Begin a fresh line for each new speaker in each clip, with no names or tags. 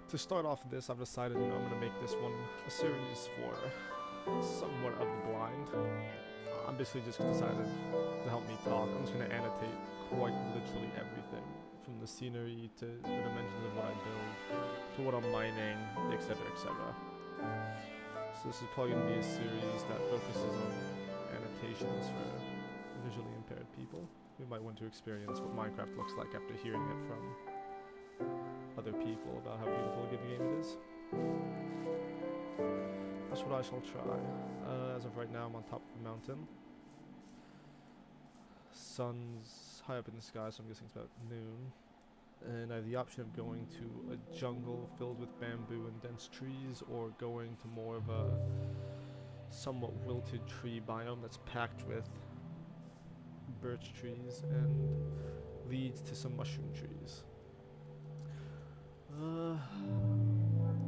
To start off this, I've decided, I'm going to make this one a series for somewhat of the blind. I'm basically just decided to help me talk. I'm just going to annotate quite literally everything, from the scenery to the dimensions of what I build, to what I'm mining, etc, etc. So this is probably going to be a series that focuses on annotations for visually impaired people who might want to experience what Minecraft looks like after hearing it from other people about how beautiful a given game it is. That's what I shall try. As of right now, I'm on top of a mountain. Sun's high up in the sky, so I'm guessing it's about noon. And I have the option of going to a jungle filled with bamboo and dense trees, or going to more of a somewhat wilted tree biome that's packed with birch trees and leads to some mushroom trees.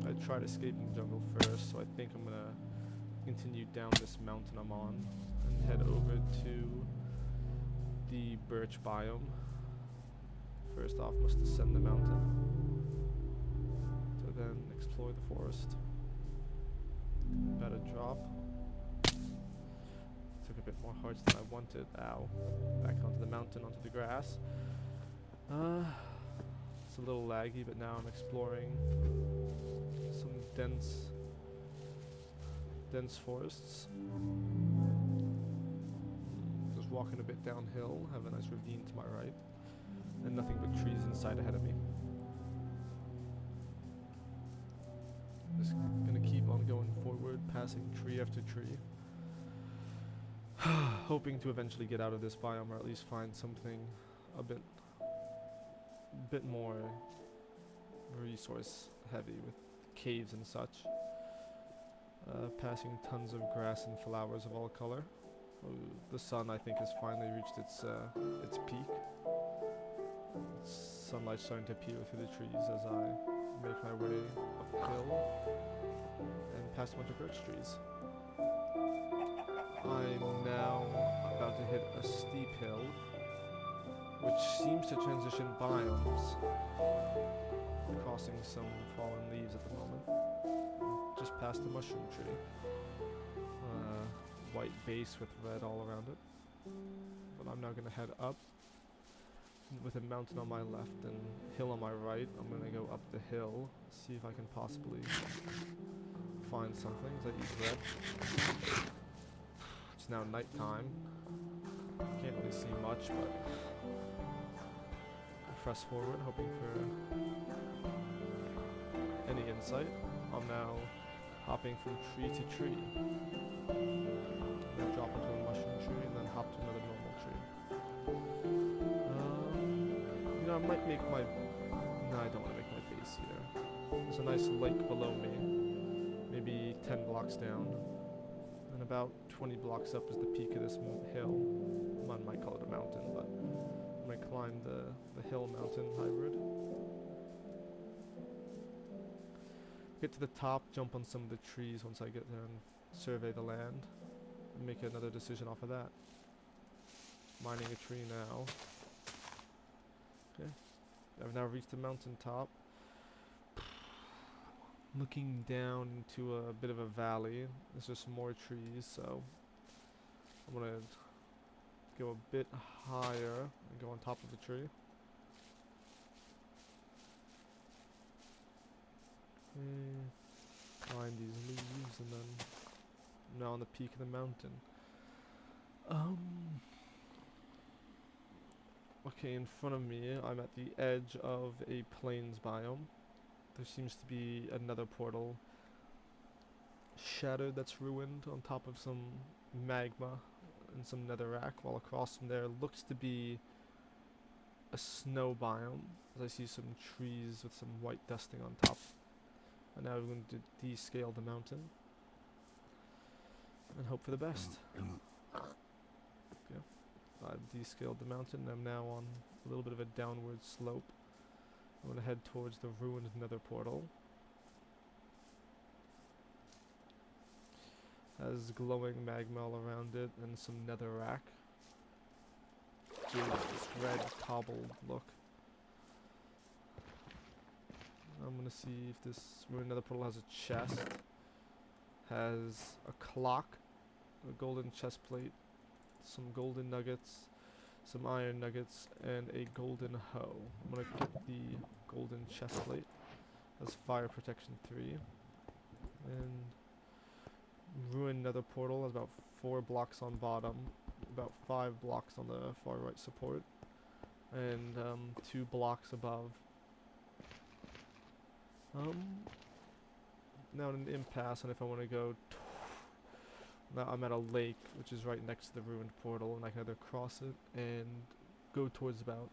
I tried escaping the jungle first, so I think I'm gonna continue down this mountain I'm on and head over to the birch biome. First off, must ascend the mountain to then explore the forest. About a drop. Took a bit more hearts than I wanted. Ow. Back onto the mountain, onto the grass. It's a little laggy, but now I'm exploring some dense forests. Just walking a bit downhill, have a nice ravine to my right, and nothing but trees inside ahead of me. Just gonna keep on going forward, passing tree after tree. Hoping to eventually get out of this biome, or at least find something a bit more resource heavy with caves and such. Passing tons of grass and flowers of all color. The sun, I think, has finally reached its peak. Sunlight starting to appear through the trees as I make my way uphill and past a bunch of birch trees. I'm now about to hit a steep hill, which seems to transition biomes, crossing some fallen leaves at the moment. Just past the mushroom tree. White base with red all around it. But I'm now going to head up with a mountain on my left and hill on my right. I'm going to go up the hill, see if I can possibly find something. Is that eat bread? It's now nighttime. Can't really see much, but I press forward, hoping for any insight. I'm now hopping from tree to tree. I'm gonna drop into a mushroom tree and then hop to another normal tree. I might make my... No, I don't want to make my base here. There's a nice lake below me, maybe 10 blocks down. And about 20 blocks up is the peak of this hill. One might call it a mountain, but I'm gonna climb the hill-mountain hybrid. Get to the top, jump on some of the trees once I get there and survey the land. And make another decision off of that. Mining a tree now. Okay. I've now reached the mountain top. Looking down into a bit of a valley. There's just more trees, so I'm gonna go a bit higher and go on top of the tree. Find these leaves and then I'm now on the peak of the mountain. Okay, in front of me I'm at the edge of a plains biome. There seems to be another portal shattered that's ruined on top of some magma and some netherrack, while across from there looks to be a snow biome, as I see some trees with some white dusting on top. And now we're going to descale the mountain and hope for the best. Yeah. I've descaled the mountain and I'm now on a little bit of a downward slope. I'm going to head towards the ruined nether portal. Has glowing magma all around it and some netherrack. Gives this red cobbled look. I'm gonna see if this ruined nether portal has a chest. Has a clock, a golden chest plate, some golden nuggets, some iron nuggets, and a golden hoe. I'm gonna get the golden chest plate. That's fire protection 3. And ruined nether portal has about 4 blocks on bottom, about 5 blocks on the far right support, and 2 blocks above. Now in an impasse, and if I want to go, now I'm at a lake, which is right next to the ruined portal, and I can either cross it and go towards about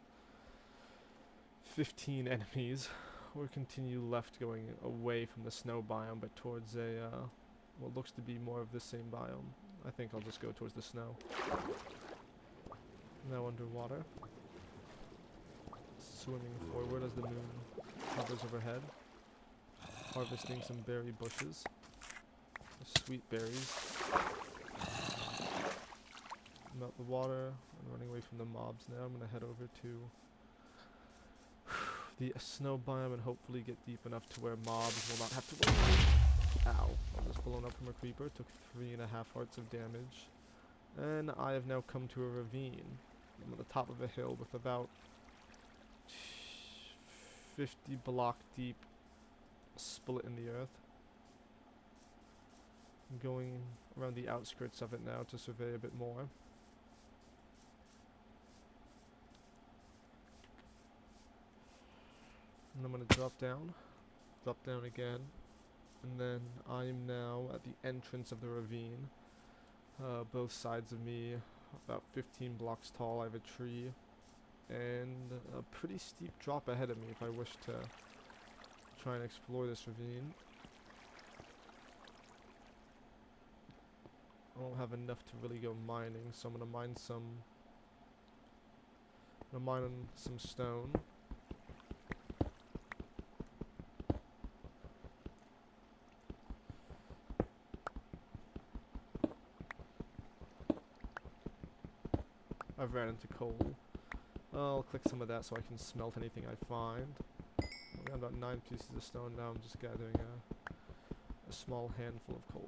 15 enemies, or continue left going away from the snow biome, but towards a, what looks to be more of the same biome. I think I'll just go towards the snow. Now underwater. Swimming forward as the moon hovers overhead. Harvesting some berry bushes. Sweet berries. Melt the water. I'm running away from the mobs now. I'm gonna head over to the snow biome and hopefully get deep enough to where mobs will not have to worry. Ow. I was blown up from a creeper. Took 3.5 hearts of damage. And I have now come to a ravine. I'm on the top of a hill with about 50 block deep split in the earth. I'm going around the outskirts of it now to survey a bit more. And I'm gonna drop down again, and then I'm now at the entrance of the ravine. Both sides of me, about 15 blocks tall, I have a tree, and a pretty steep drop ahead of me if I wish to try and explore this ravine. I don't have enough to really go mining, so I'm gonna mine some stone. I've ran into coal. I'll click some of that so I can smelt anything I find. I got about 9 pieces of stone now. I'm just gathering a small handful of coal.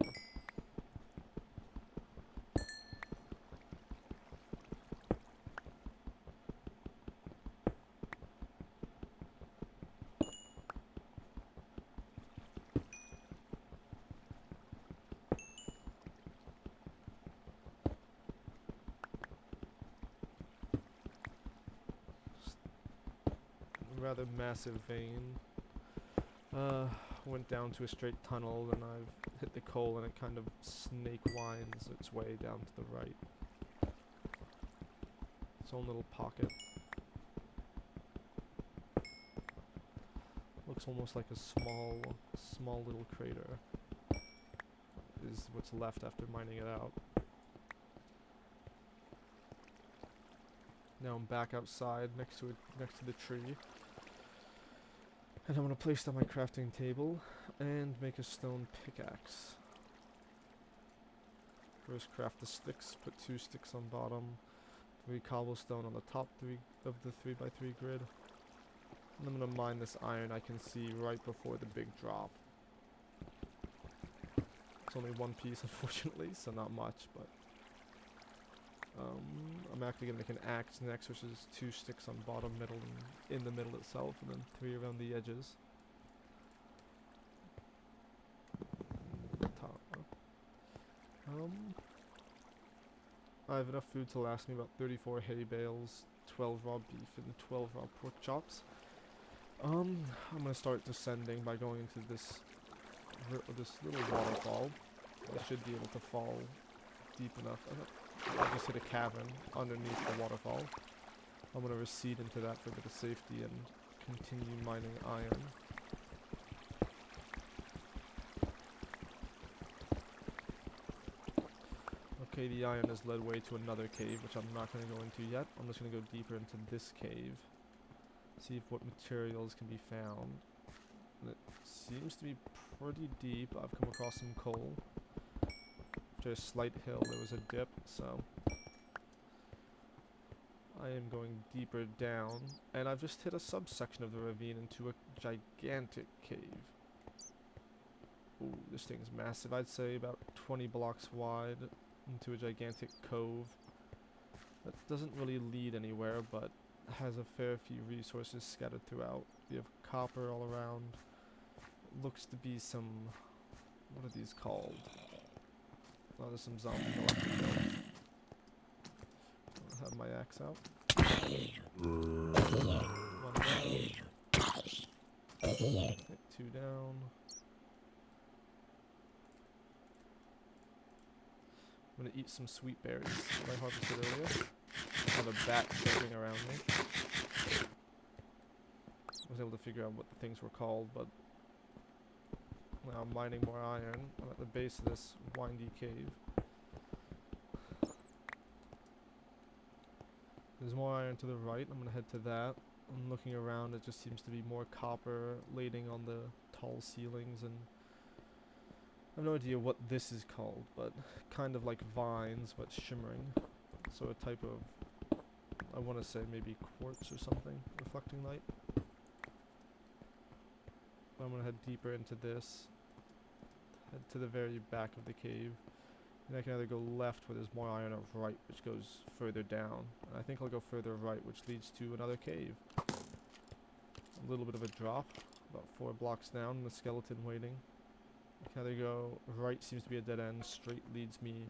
Rather massive vein. Went down to a straight tunnel, and I've hit the coal, and it kind of snake winds its way down to the right. Its own little pocket. Looks almost like a small little crater. Is what's left after mining it out. Now I'm back outside next to the tree. And I'm going to place down my crafting table and make a stone pickaxe. First craft the sticks, put 2 sticks on bottom, 3 cobblestone on the top 3 of the 3x3 grid. And I'm going to mine this iron I can see right before the big drop. It's only 1 piece unfortunately, so not much, but I'm actually going to make an axe next, which is 2 sticks on bottom, middle, and in the middle itself, and then 3 around the edges. Top. I have enough food to last me about 34 hay bales, 12 raw beef, and 12 raw pork chops. I'm going to start descending by going into this little waterfall. I should be able to fall deep enough. I just hit a cavern underneath the waterfall. I'm going to recede into that for a bit of safety and continue mining iron. Okay, the iron has led way to another cave, which I'm not going to go into yet. I'm just going to go deeper into this cave. See if what materials can be found. And it seems to be pretty deep. I've come across some coal. After a slight hill, there was a dip, so I am going deeper down, and I've just hit a subsection of the ravine into a gigantic cave. Ooh, this thing's massive. I'd say about 20 blocks wide into a gigantic cove that doesn't really lead anywhere, but has a fair few resources scattered throughout. We have copper all around. Looks to be some... what are these called? Oh, there's some zombies I'll have to kill. I'll have my axe out. One down. Take two down. I'm gonna eat some sweet berries that I harvested earlier. I have a bat floating around me. I was able to figure out what the things were called, but now I'm mining more iron. I'm at the base of this windy cave. There's more iron to the right. I'm gonna head to that. I'm looking around. It just seems to be more copper lading on the tall ceilings, and I have no idea what this is called, but kind of like vines, but shimmering. So a type of, I want to say maybe quartz or something, reflecting light. I'm gonna head deeper into this. Head to the very back of the cave. And I can either go left where there's more iron, or right, which goes further down. And I think I'll go further right, which leads to another cave. A little bit of a drop, about 4 blocks down, and a skeleton waiting. I can either go right, seems to be a dead end, straight leads me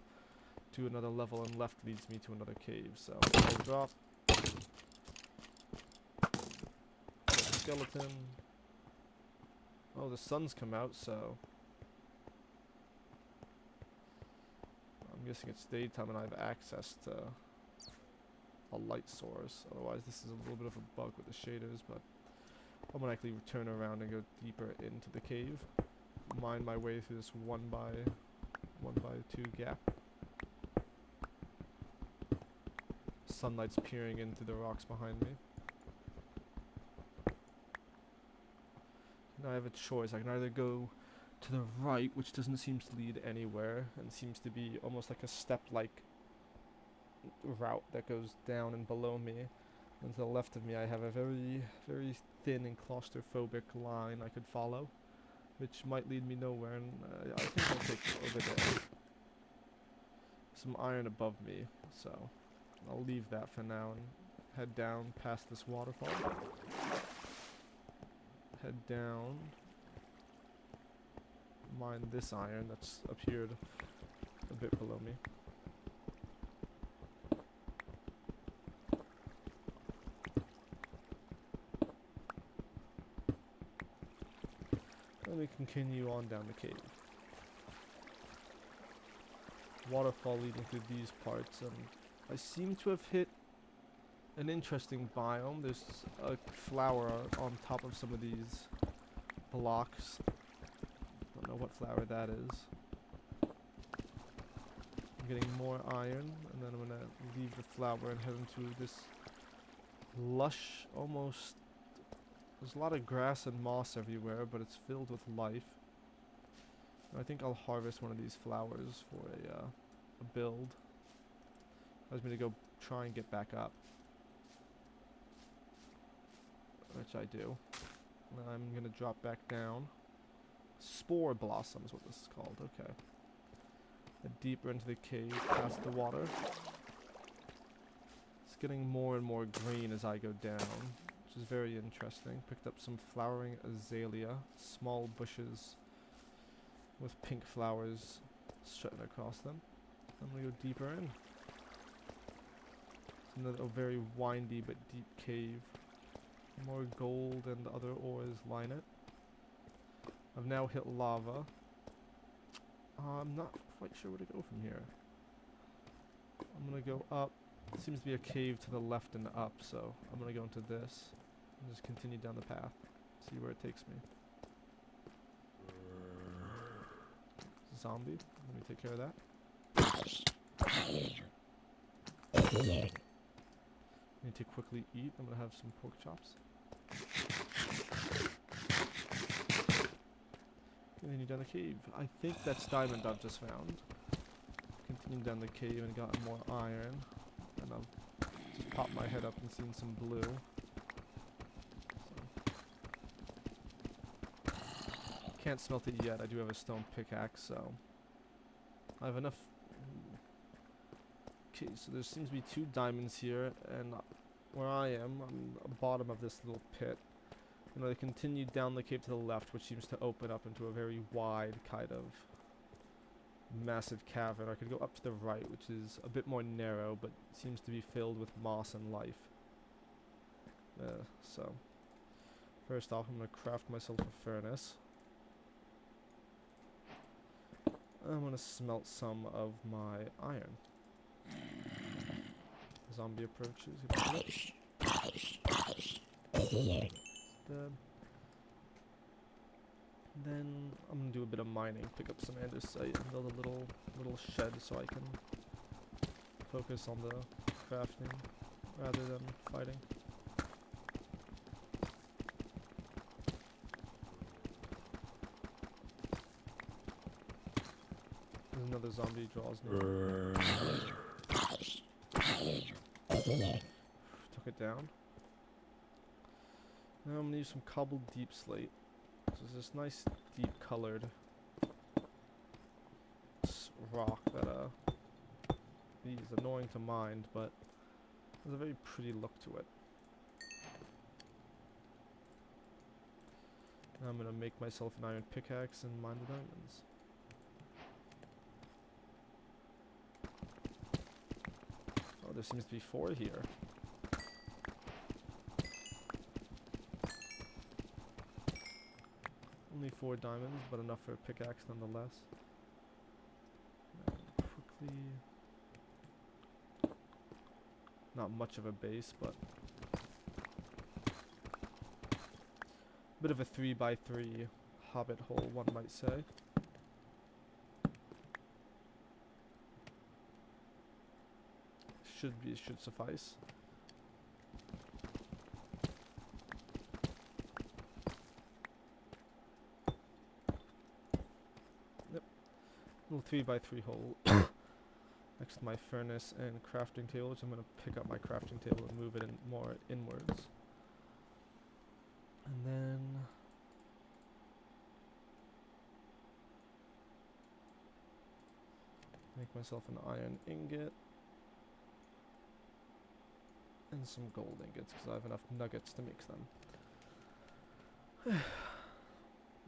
to another level, and left leads me to another cave. So I'll drop. Skeleton. Oh, the sun's come out, so I'm guessing it's daytime and I have access to a light source. Otherwise, this is a little bit of a bug with the shaders, but I'm gonna actually turn around and go deeper into the cave. Mine my way through this 1 by 2 gap. Sunlight's peering into the rocks behind me. Now I have a choice. I can either go to the right, which doesn't seem to lead anywhere, and seems to be almost like a step-like route that goes down and below me. And to the left of me I have a very, very thin and claustrophobic line I could follow, which might lead me nowhere, and I think I'll take over there. Some iron above me, so I'll leave that for now and head down past this waterfall. Head down, mine this iron that's appeared a bit below me. Then we continue on down the cave. Waterfall leading through these parts, and I seem to have hit an interesting biome. There's a flower on top of some of these blocks. Don't know what flower that is. I'm getting more iron, and then I'm gonna leave the flower and head into this lush, almost... there's a lot of grass and moss everywhere, but it's filled with life. And I think I'll harvest one of these flowers for a build. I was going to go try and get back up, which I do. I'm going to drop back down. Spore blossom is what this is called. Okay. Deeper into the cave, past the water. It's getting more and more green as I go down, which is very interesting. Picked up some flowering azalea, small bushes with pink flowers strutting across them. I'm going to go deeper in. Another very windy but deep cave. More gold and other ores line it. I've now hit lava. I'm not quite sure where to go from here. I'm gonna go up. It seems to be a cave to the left and up, so I'm gonna go into this and just continue down the path. See where it takes me. Zombie. Let me take care of that. I need to quickly eat. I'm gonna have some pork chops. Continue down the cave. I think that's diamond I've just found. Continuing down the cave and gotten more iron. And I've just popped my head up and seen some blue. So. Can't smelt it yet. I do have a stone pickaxe, so I have enough. Okay, so there seems to be 2 diamonds here, and where I am, on the bottom of this little pit. And I continue down the cave to the left, which seems to open up into a very wide kind of massive cavern. I could go up to the right, which is a bit more narrow, but seems to be filled with moss and life. So, first off, I'm going to craft myself a furnace. I'm going to smelt some of my iron. Zombie approaches. Dead. Then I'm gonna do a bit of mining, pick up some andesite, and build a little shed so I can focus on the crafting rather than fighting. There's another zombie draws near. Took it down. Now I'm gonna use some cobbled deep slate. So it's this nice deep colored rock that is annoying to mine, but has a very pretty look to it. Now I'm gonna make myself an iron pickaxe and mine the diamonds. Oh, there seems to be 4 here. Only 4 diamonds, but enough for a pickaxe nonetheless. Quickly, not much of a base, but a bit of a 3x3 hobbit hole, one might say. Should suffice. Little 3x3 hole next to my furnace and crafting table, which I'm going to pick up my crafting table and move it in more inwards. And then make myself an iron ingot and some gold ingots because I have enough nuggets to mix them.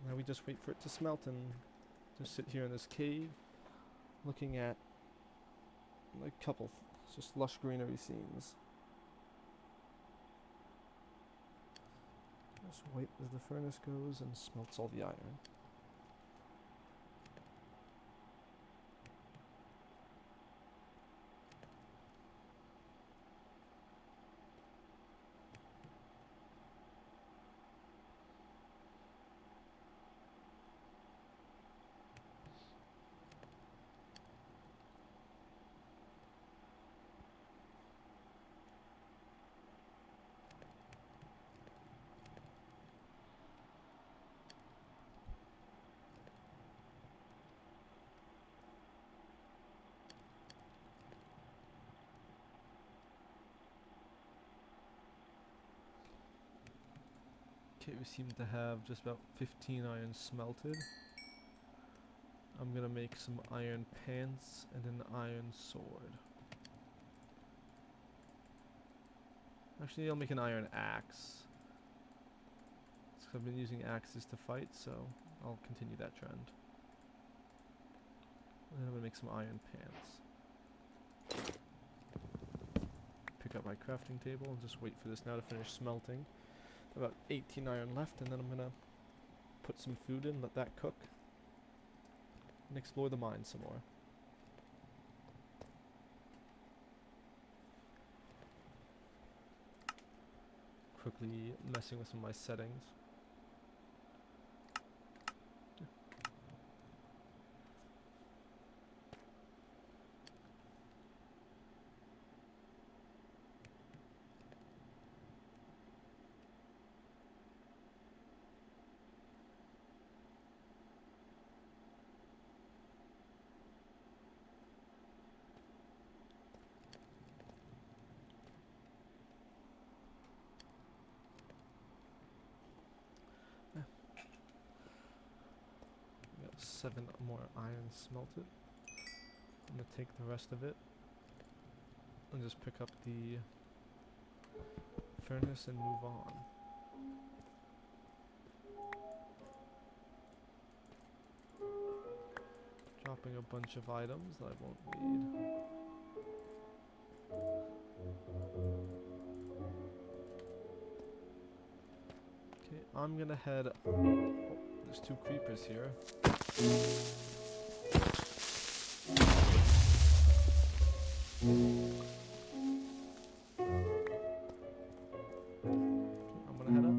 Now we just wait for it to smelt and just sit here in this cave, looking at a couple just lush greenery scenes. Just wait as the furnace goes and smelts all the iron. Okay, we seem to have just about 15 iron smelted. I'm gonna make some iron pants and an iron sword. Actually, I'll make an iron axe. I've been using axes to fight, so I'll continue that trend. And then I'm gonna make some iron pants. Pick up my crafting table and just wait for this now to finish smelting. About 18 iron left, and then I'm gonna put some food in, let that cook, and explore the mine some more. Quickly messing with some of my settings. 7 more iron smelted. I'm gonna take the rest of it and just pick up the furnace and move on. Dropping a bunch of items that I won't need. Okay, I'm gonna head. Oh, there's 2 creepers here. I'm gonna head up.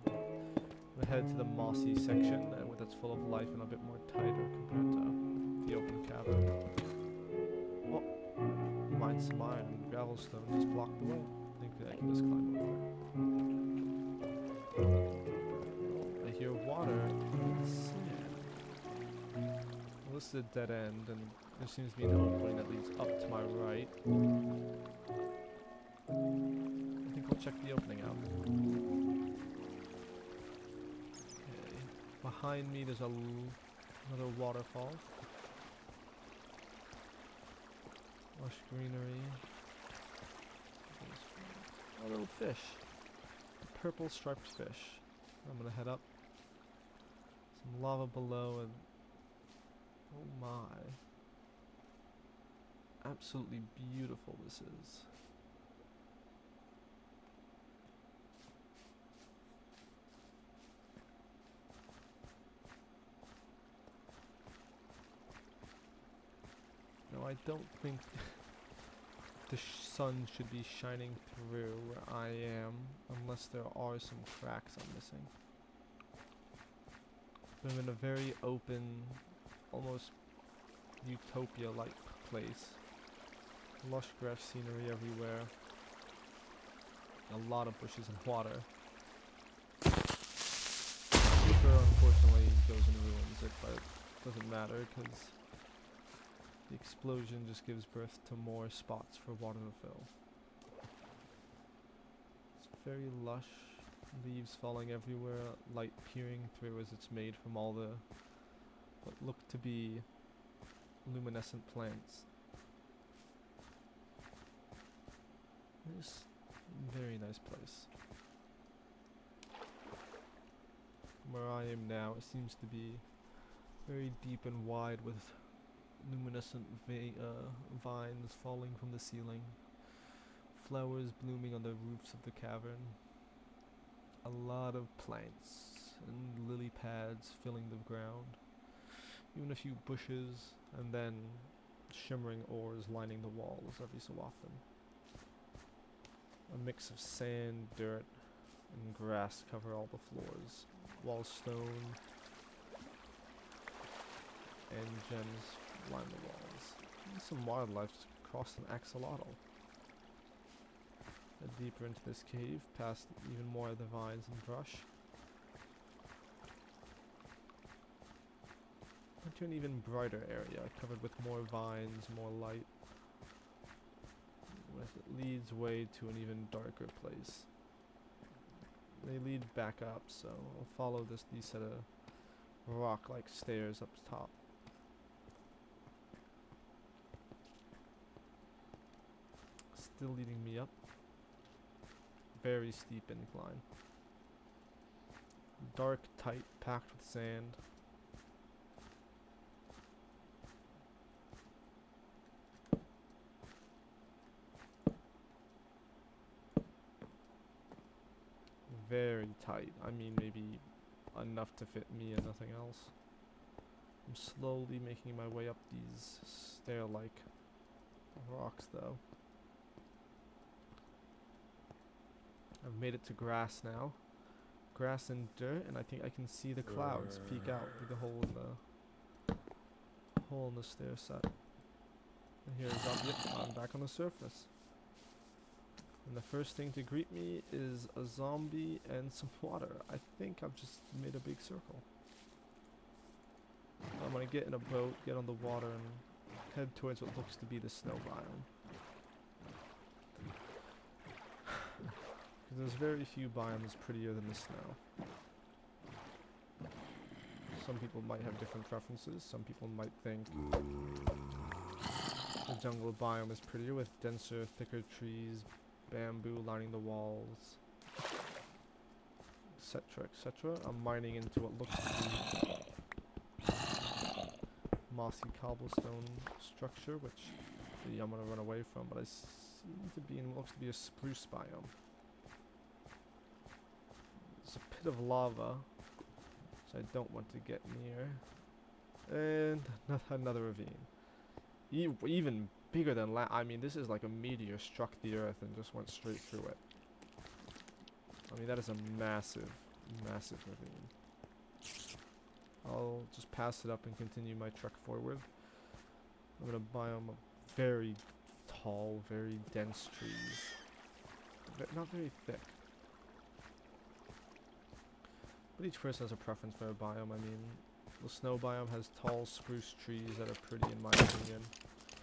I'm gonna head to the mossy section, where that's full of life and a bit more tighter compared to the open cavern. Oh, mine some iron and gravelstone just blocked the way. I think I can just climb over it. I hear water and sand. Well, this is a dead end, and there seems to be an opening that leads up to my right. I think I'll check the opening out. Okay. Behind me there's another waterfall. Lush greenery. A little fish. A purple striped fish. I'm gonna head up. Some lava below and oh my. Absolutely beautiful this is. No, I don't think the sun should be shining through where I am unless there are some cracks I'm missing. I'm in a very open, almost utopia-like place. Lush grass scenery everywhere. A lot of bushes and water. Creeper unfortunately goes and ruins it, but it doesn't matter because the explosion just gives birth to more spots for water to fill. It's very lush. Leaves falling everywhere, light peering through as it's made from all the what look to be luminescent plants. It's a very nice place. Where I am now, it seems to be very deep and wide with luminescent vines falling from the ceiling, flowers blooming on the roofs of the cavern, a lot of plants and lily pads filling the ground, even a few bushes, and then shimmering ores lining the walls every so often. A mix of sand, dirt, and grass cover all the floors, while stone and gems line the walls. And some wildlife crossed an axolotl. Head deeper into this cave, past even more of the vines and brush. Into an even brighter area, covered with more vines, more light. It leads way to an even darker place. They lead back up, so I'll follow these set of rock-like stairs up top. Still leading me up. Very steep incline. Dark, tight, packed with sand. Very tight. I mean, maybe enough to fit me and nothing else. I'm slowly making my way up these stair-like rocks, though. I've made it to grass now. Grass and dirt, and I think I can see the clouds peek out through the hole in the stair set. And here's yep, I'm back on the surface. And the first thing to greet me is a zombie and some water. I think I've just made a big circle. I'm gonna get in a boat, get on the water, and head towards what looks to be the snow biome. Because there's very few biomes prettier than the snow. Some people might have different preferences. Some people might think the jungle biome is prettier with denser, thicker trees, bamboo lining the walls, etc., etc. I'm mining into what looks to be mossy cobblestone structure, which I'm gonna run away from, but I seem to be in what looks to be a spruce biome. It's a pit of lava, so I don't want to get near. And another ravine. Even bigger than I mean, this is like a meteor struck the earth and just went straight through it. I mean, that is a massive, massive ravine. I'll just pass it up and continue my trek forward. I'm gonna biome very tall, very dense trees. Not very thick. But each person has a preference for a biome. I mean, the snow biome has tall spruce trees that are pretty in my opinion.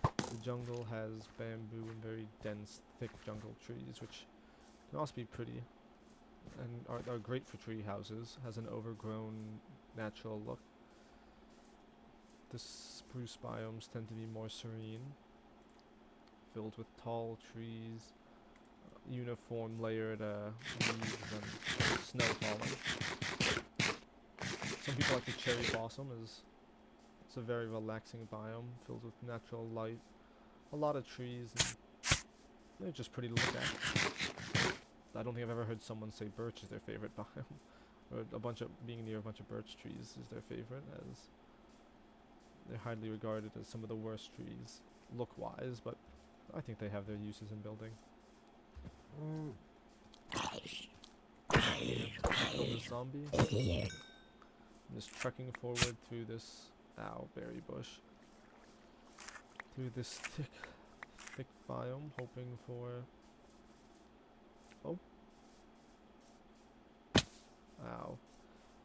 The jungle has bamboo and very dense, thick jungle trees, which can also be pretty and are great for tree houses. Has an overgrown natural look. The spruce biomes tend to be more serene, filled with tall trees, uniform layered leaves and snow falling. Some people like the cherry blossom. It's a very relaxing biome filled with natural light, a lot of trees, and they're just pretty to look at. I don't think I've ever heard someone say birch is their favorite biome, or being near a bunch of birch trees is their favorite, as they're highly regarded as some of the worst trees look-wise, but I think they have their uses in building. Kill the zombie. I'm just trekking forward through this berry bush. Through this thick biome, hoping for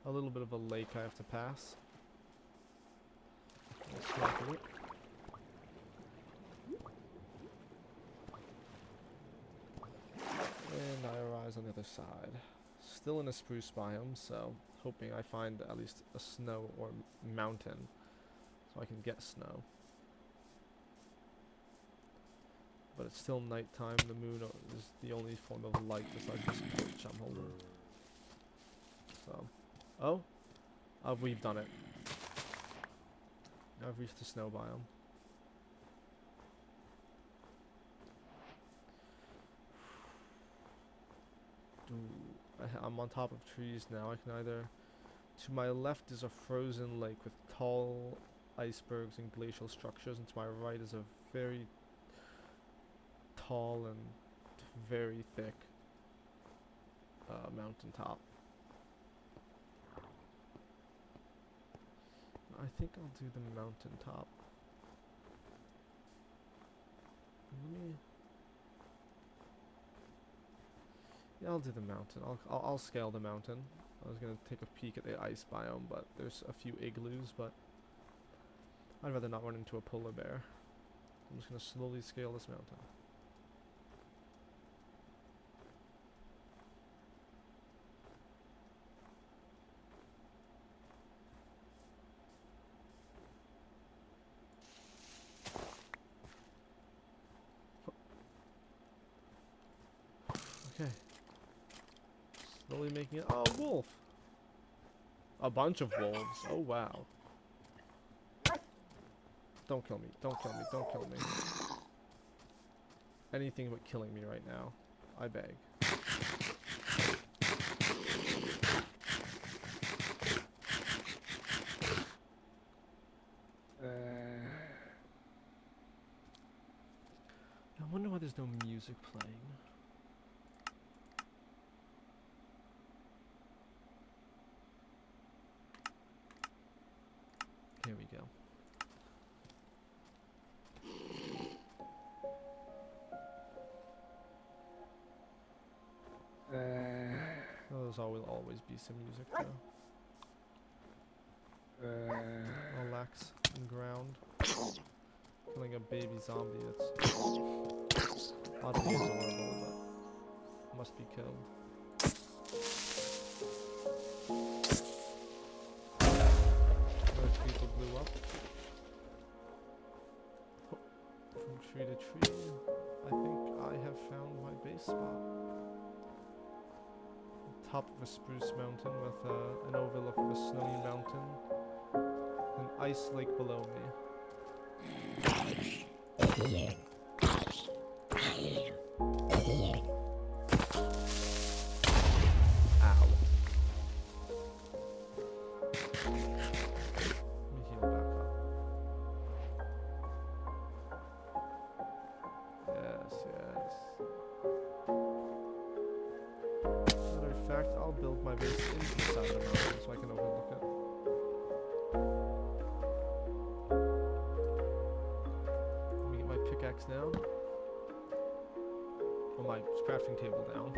a little bit of a lake I have to pass. Let's go through it. And I arise on the other side. Still in a spruce biome, so hoping I find at least a snow or mountain so I can get snow. But it's still nighttime. The moon is the only form of light besides this torch I'm holding. So, we've done it. I've reached the snow biome. I'm on top of trees now. I can either... To my left is a frozen lake with tall icebergs and glacial structures, and to my right is a very tall and very thick mountaintop. I think I'll do the mountaintop. Yeah, I'll do the mountain. I'll scale the mountain. I was gonna take a peek at the ice biome, but there's a few igloos, but I'd rather not run into a polar bear. I'm just gonna slowly scale this mountain. Okay. Slowly making it. Oh, wolf! A bunch of wolves. Oh, wow. Don't kill me. Don't kill me. Don't kill me. Anything but killing me right now. I beg. I wonder why there's no music playing. Here we go. There's will always be some music though. Relax and ground. Killing a baby zombie, that's oddly adorable, but must be killed. I top of a spruce mountain with an overlook of a snowy mountain, an ice lake below me. Ow. Let me heal back up. Yes, yes. Matter of fact, I'll build my base into the side of the mountain so I can overlook it. Let me get my pickaxe down. Well, my crafting table down.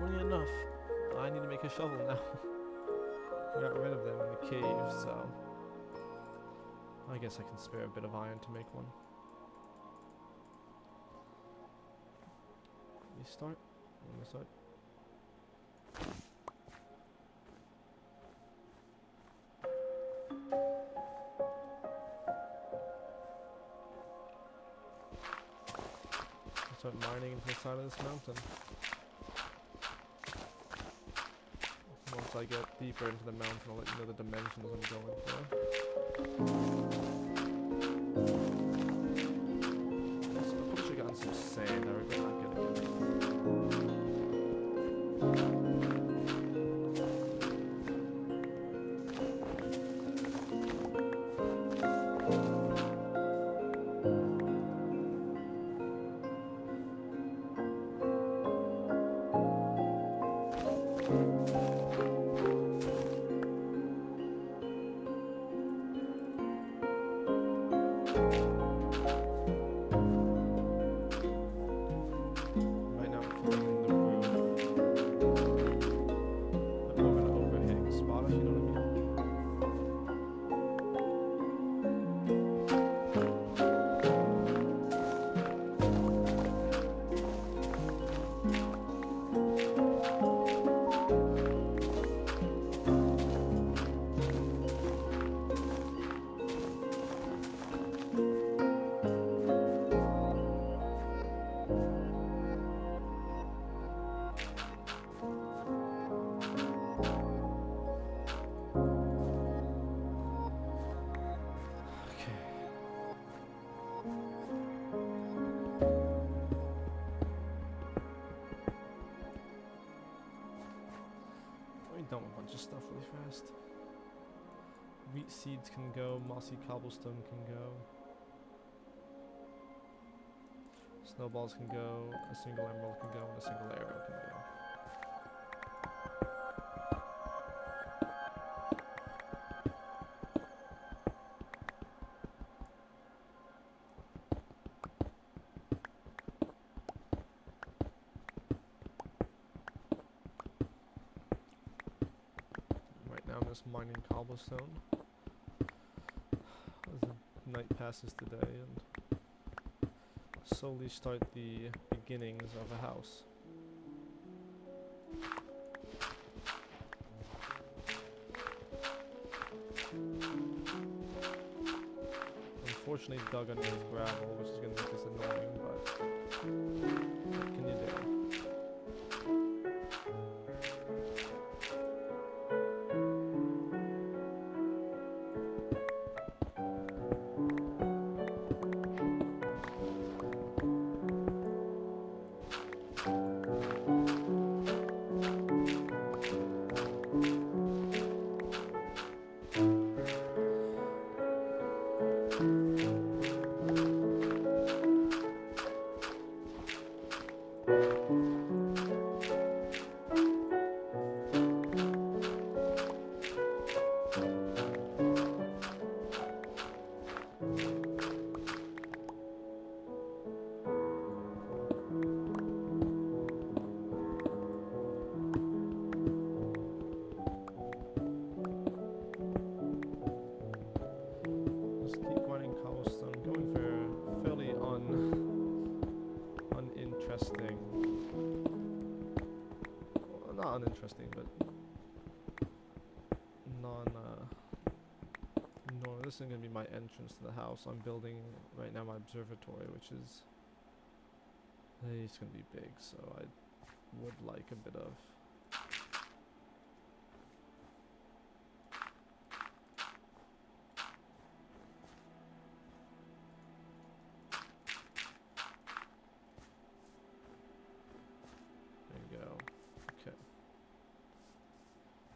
Funny enough, I need to make a shovel now. I got rid of them in the cave, so I guess I can spare a bit of iron to make one. Let me start. Let me start. Start mining into the side of this mountain. Once I get deeper into the mountain, I'll let you know the dimensions I'm going for. Also, I probably should have gotten some sand. I regret not getting it. Right now I'm filling in the room. But more of an overhang spot, if you know what I mean. Done with a bunch of stuff really fast. Wheat seeds can go, mossy cobblestone can go. Snowballs can go, a single emerald can go, and a single arrow can go. I'm just mining cobblestone as the night passes today and slowly start the beginnings of a house. Unfortunately dug underneath gravel, which is going to make this annoying, but what can you do? Not uninteresting, but this is gonna be my entrance to the house. I'm building right now my observatory, which is it's gonna be big, so I would like a bit of there you go. Okay.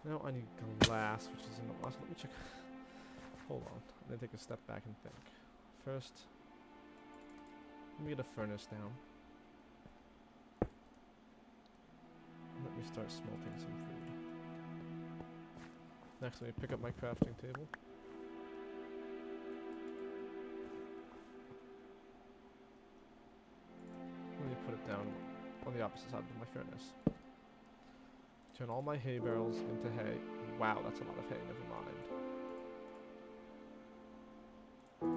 Now I need glass, which is in the last. Let me check. Hold on. I'm gonna take a step back and think. First, let me get a furnace down. Let me start smelting some food. Next, let me pick up my crafting table. Let me put it down on the opposite side of my furnace. Turn all my hay barrels into hay. Wow, that's a lot of hay, never mind. Let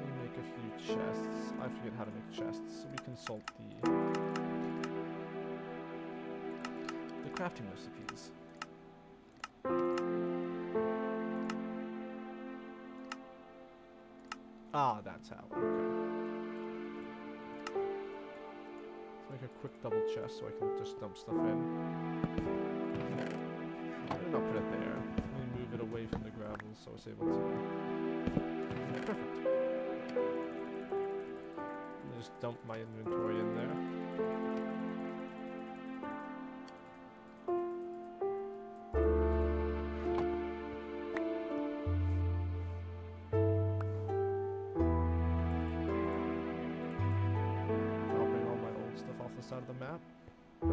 me make a few chests. I forget how to make chests, so we consult the crafting recipes. Ah, that's how. Okay. Let's make a quick double chest so I can just dump stuff in. I'll put it there. Let me move it away from the gravel so it's able to. Perfect. Let me just dump my inventory in there. Side of the map. I'm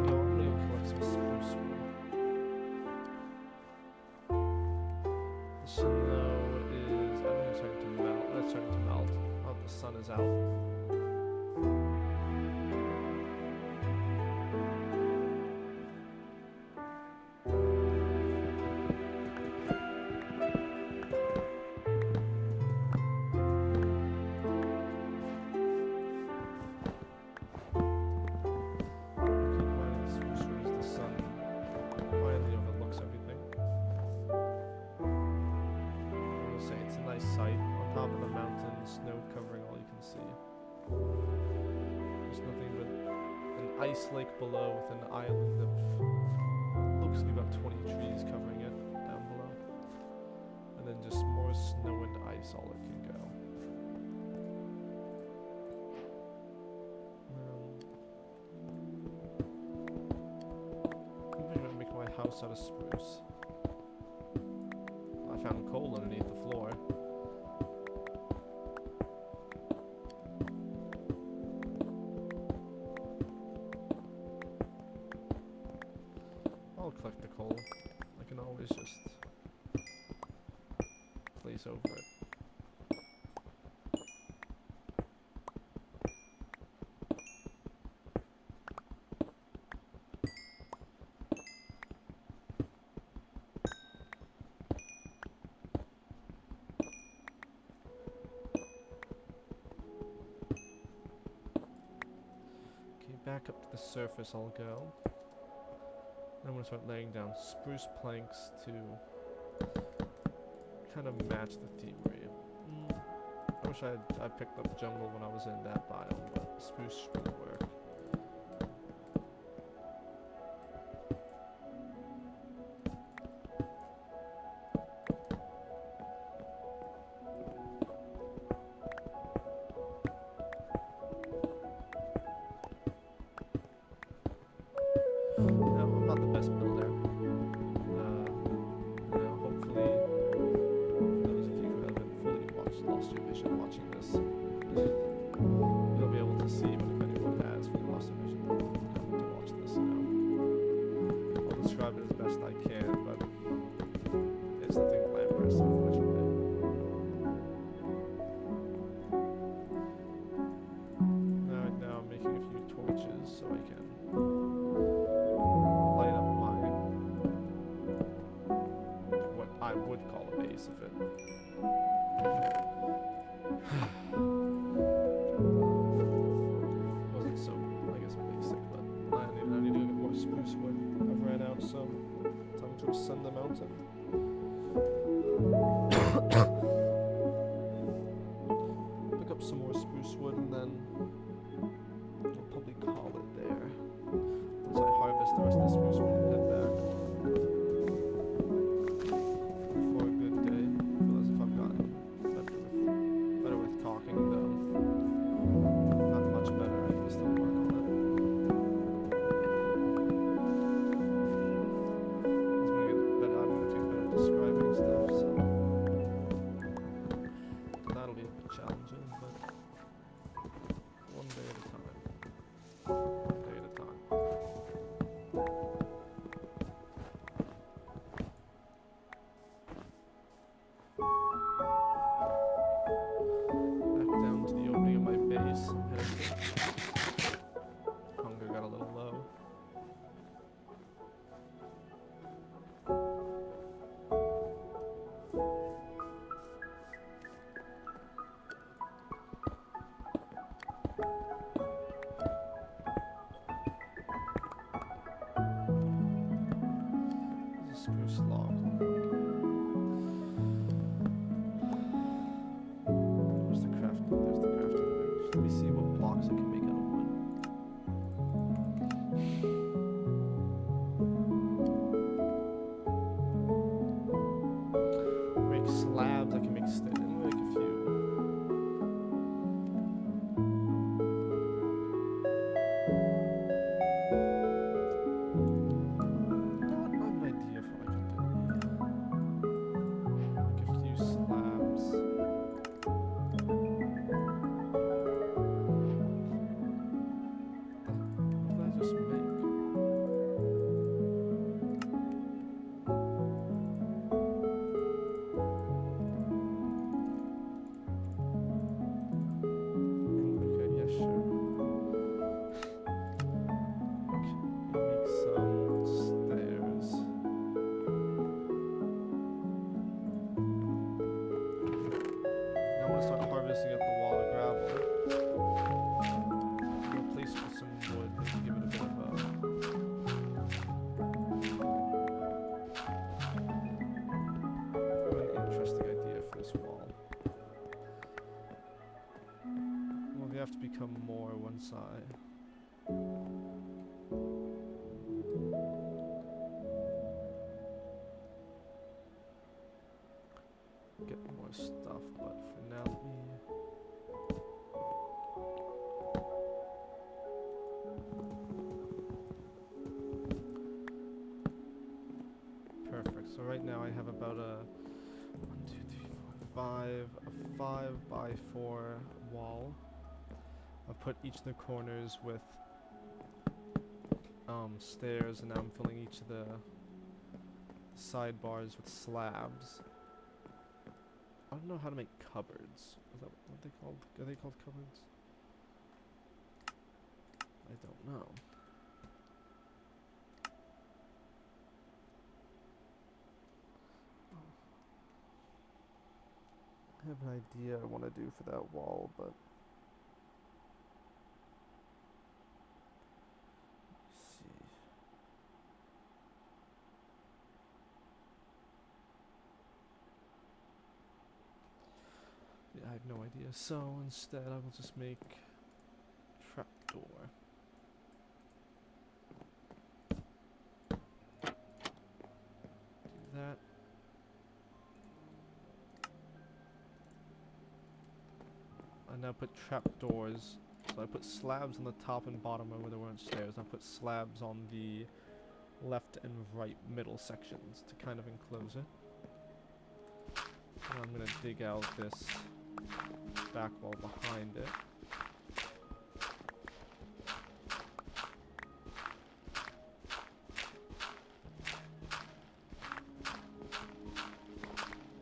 gonna go collect some spruce wood. The snow is, I think it's starting to melt. It's starting to melt. Oh, the sun is out. Sight on top of the mountain, snow covering all you can see. There's nothing but an ice lake below with an island of looks like about 20 trees covering it down below. And then just more snow and ice all it can go. I'm gonna make my house out of spruce. I found coal underneath the floor. I'll collect the coal. I can always just place over it. Okay, back up to the surface I'll go. I'm going to start laying down spruce planks to kind of match the thievery. I wish I picked up jungle when I was in that biome, but spruce will work. I'm not the best builder. Hopefully, those of you who haven't fully lost your vision watching this, you'll be able to see, but if anyone has fully lost their vision, they'll come to watch this, I'll describe it as best I can, but it's nothing glamorous, unfortunately. Now I'm making a few torches so I can light up what I would call a base if it wasn't so, I guess, basic, but I need to get more some time to ascend the mountain. Pick up some more spruce wood and then I'll probably call it there. Once I harvest the rest of the spruce wood and head back for a good day. I feel as if I've gotten better with talking though. Not much better, I can still work on it. I'm gonna get better at describing stuff, so that'll be challenging, but one day at a time. One day at a time. Back down to the opening of my base. I'm heading. Hunger got a little low. Spruce log. Where's the crafting? There's the crafting bench. Let me see what blocks I can make out of wood. Make slabs. I can make make a few. Have to become more one side. Get more stuff, but for now let me perfect. So right now I have about a 5 by 4 wall. I've put each of the corners with stairs, and now I'm filling each of the sidebars with slabs. I don't know how to make cupboards. Is that what they called? Are they called cupboards? I don't know. I have an idea I want to do for that wall, but I have no idea, so instead I will just make trapdoor. Do that. I now put trapdoors. So I put slabs on the top and bottom where there weren't stairs. I put slabs on the left and right middle sections to kind of enclose it. And I'm gonna dig out this back wall behind it.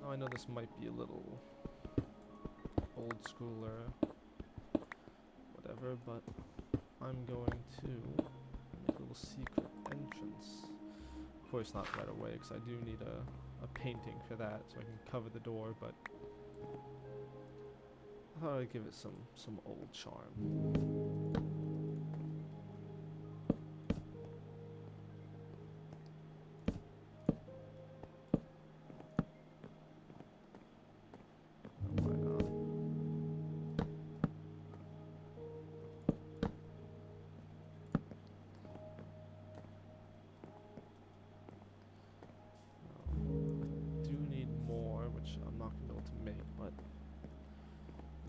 Oh, I know this might be a little old school or whatever, but I'm going to make a little secret entrance. Of course not right away, because I do need a painting for that, so I can cover the door, but I thought I'd give it some old charm.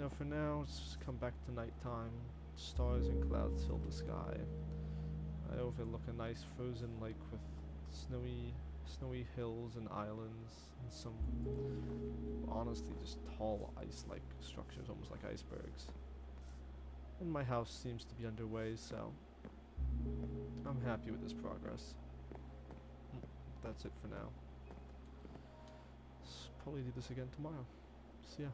Now for now, let's just come back to nighttime. Stars and clouds fill the sky. I overlook a nice frozen lake with snowy hills and islands, and some honestly just tall ice-like structures, almost like icebergs. And my house seems to be underway, so I'm happy with this progress. That's it for now. Probably do this again tomorrow. See ya.